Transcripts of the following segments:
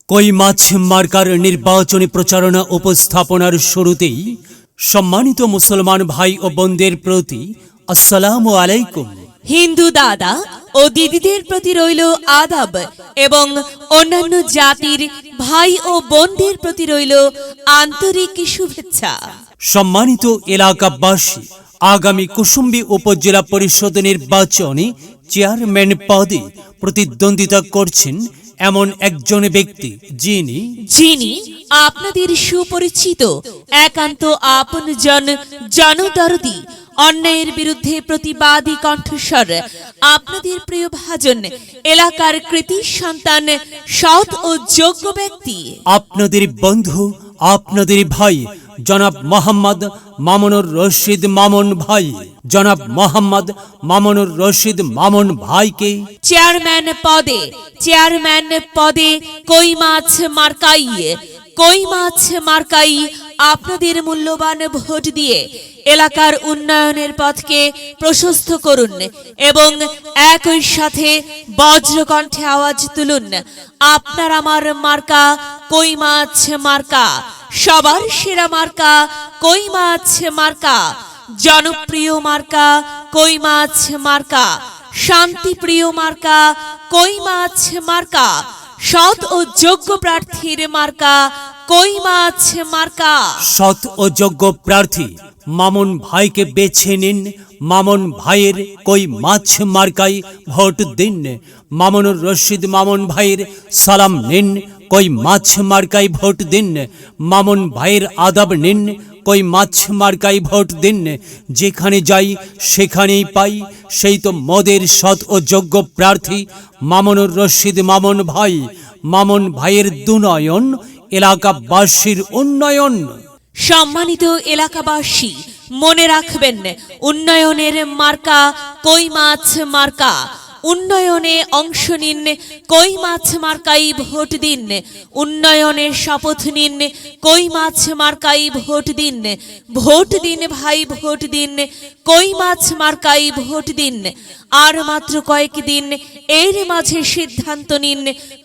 কই মাছ মার্কার নির্বাচনী প্রচারণা উপস্থাপনার শুরুতেই সম্মানিত মুসলমান ভাই ও বোনদের প্রতি আসসালামু আলাইকুম। হিন্দু দাদা ও দিদিদের প্রতি রইল আদাব এবং অন্যান্য জাতির ভাই ও বোনদের প্রতি রইল আন্তরিক শুভেচ্ছা। সম্মানিত এলাকাবাসী, আগামী কুসুম্বী উপজেলা পরিষদ নির্বাচনে চেয়ারম্যান পদে প্রতিদ্বন্দ্বিতা করছেন এমন একজন ব্যক্তি যিনি আপনাদের সুপরিচিত একান্ত আপনজন জনদরদি, অন্যায়ের বিরুদ্ধে প্রতিবাদী কণ্ঠস্বর, আপনাদের প্রিয় ভাজন, এলাকার কৃতি সন্তান, সৎ ও যোগ্য ব্যক্তি, আপনাদের বন্ধু, আপনাদের ভাই জনাব মোহাম্মদ মামুনুর রশিদ মামুন ভাই। জনাব মোহাম্মদ মামুনুর রশিদ মামুন ভাইকে চেয়ারম্যান পদে কই মাছ মার্কাই আপনাদের মূল্যবান ভোট দিয়ে এলাকার উন্নয়নের পথকে প্রশস্ত করুন এবং একই সাথে বজ্রকণ্ঠে আওয়াজ তুলুন, আপনার আমার মার্কা কই মাছ মার্কা, সবার সেরা মার্কা কই মাছ মার্কা, জনপ্রিয় মার্কা কই মাছ মার্কা, শান্তিপ্রিয় মার্কা কই মাছ মার্কা, সৎ ও যোগ্য প্রার্থীর মার্কা কই মাছ মার্কা। সৎ ও যোগ্য প্রার্থী মামুন ভাইকে বেছে নিন। মামুন ভাইয়ের কই মাছ মার্কাই ভোট দিন। মামুনুর রশিদ মামুন ভাইয়ের সালাম নিন, কই মাছ মার্কাই ভোট দিন। মামুন ভাইয়ের আদাব নিন, কই মাছ মার্কাই ভোট দিন। যেখানে যাই সেখানেই পাই, সেই তো মোদের সৎ ও যোগ্য প্রার্থী মামুনুর রশিদ মামুন ভাই। মামুন ভাইয়ের দুনয়ন, এলাকাবাসীর উন্নয়ন। সম্মানিত এলাকাবাসী, মনে রাখবেন, উন্নয়নের মার্কা কই মাছ মার্কা। উন্নয়নে অংশ নিন, কই মাছ মার্কাই ভোট দিন। উন্নয়নে শপথ নিন, কই মাছ মার্কাই ভোট দিন। ভোট দিন ভাই, ভোট দিন, কই মাছ মার্কাই ভোট দিন। আর মাত্র কয়েকদিন, এর মাঝে সিদ্ধান্ত নিন,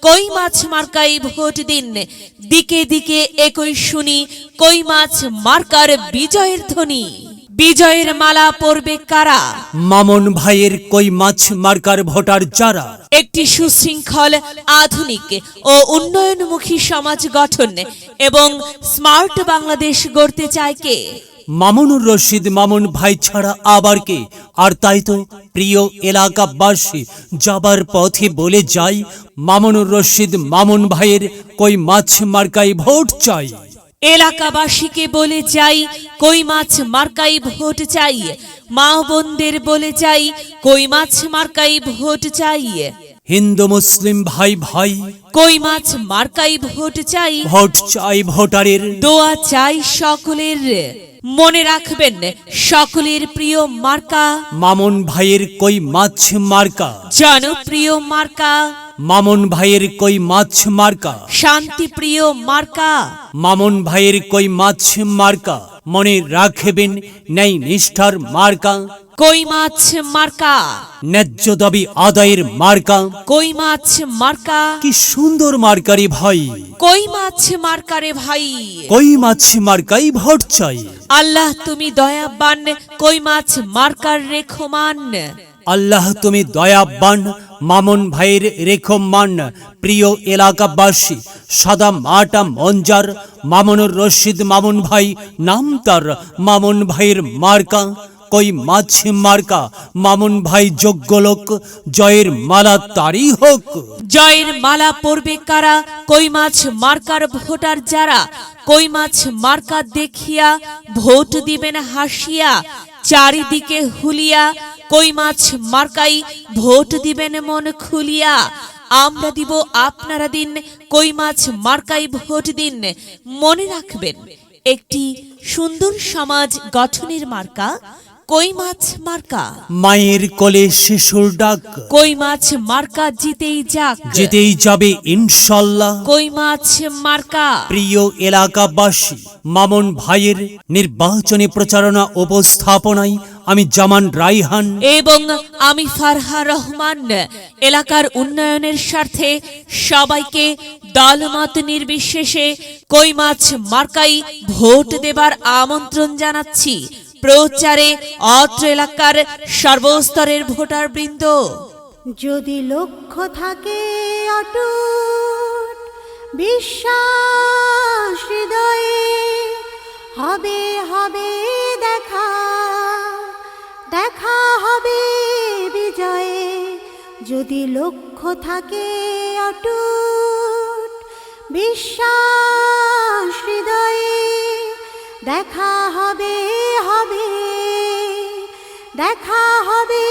কই মাছ মার্কাই ভোট দিন। দিকে দিকে একই শুনি, কই মাছ মার্কার বিজয়ের ধ্বনি। বিজয়ের মালা পরবে কারা? মামুন ভাইয়ের কই মাছ মার্কার ভোটার যারা একটি সুশৃঙ্খল, আধুনিক ও উন্নয়নমুখী সমাজ গঠন এবং স্মার্ট বাংলাদেশ গড়তে চায় কে? মামুনুর রশিদ মামুন ভাই ছাড়া আবার কে? আর তাই তো প্রিয় এলাকাবাসী, যাবার পথে বলে যাই, মামুনুর রশিদ মামুন ভাইয়ের কই মাছ মার্কাই ভোট চাই। এলাকাবাসীকে বলে যাই, কই মাছ মার্কাই ভোট চাই। মা বোনদের বলে যাই, কই মাছ মার্কাই ভোট চাই। হিন্দু মুসলিম ভাই ভাই, কই মাছ মার্কাই ভোট চাই। ভোট চাই ভোটারের, দোয়া চাই সকলের। মনে রাখবেন, সকলের প্রিয় মার্কা মামুন ভাইয়ের কই মাছ মার্কা। জনপ্রিয় মার্কা মামুন ভাইয়ের কই মাছ মার্কা। শান্তিপ্রিয় মার্কা মামুন ভাইয়ের কই মাছ মার্কা। মনে রাখবেন, ন্যায় নিষ্ঠার মার্কা কই মাছ মার্কা। ন্যায্য দাবি আদায়ের মার্কা কই মাছ মার্কা। কি সুন্দর মার্কারি ভাই, কই মাছ মার্কারে ভাই। কই মাছ মার্কাই ভোট চাই। আল্লাহ তুমি দয়াবান, কই মাছ মার্কার রেখমান। আল্লাহ তুমি দয়াবান, মামুন ভাইয়ের রেখমান। প্রিয় এলাকাবাসী, সাদা মাটা মঞ্জার মামুনুর রশিদ মামুন ভাই নাম তার। মামুন ভাইয়ের মার্কা কই মাছ মার্কা। মামুন ভাই যোগ্য লোক, জয়ের মালা তারই হোক। জয়ের মালা পরবে কারা? কই মাছ মার্কার ভোটার যারা। কই মাছ মার্কা দেখিয়া ভোট দিবেন হাসিয়া, চারিদিকে হুলিয়া, কই মাছ মার্কাই ভোট দিবেন মন খুলিয়া। আমরা দিব, আপনারা দিন, কই মাছ মার্কাই ভোট দিন। মনে রাখবেন, একটি সুন্দর সমাজ গঠনের মার্কা কই মাছ মার্কা। মায়ের কোলে শিশুর ডাক, কই মাছ মার্কা জিতেই যাক, জিতেই যাবে ইনশাল্লাহ। কই মাছ মার্কা। প্রিয় এলাকাবাসী, মামুন ভাইয়ের নির্বাচনী প্রচারণা উপস্থাপনায় আমি জামান রাইহান এবং আমি ফারহা রহমান এলাকার উন্নয়নের স্বার্থে সবাইকে দলমত নির্বিশেষে কই মাছ মার্কাই ভোট দেবার আমন্ত্রণ জানাচ্ছি। প্রচারে অত্র এলাকার সর্বস্তরের ভোটার বৃন্দ। যদি লক্ষ্য থাকে অটুট বিশ্বাস হৃদয়ে, হবে হবে দেখা, দেখা হবে বিজয়ে। যদি লক্ষ্য থাকে অটুট বিশ্বাস হৃদয়ে, দেখা হবে হবে, দেখা হবে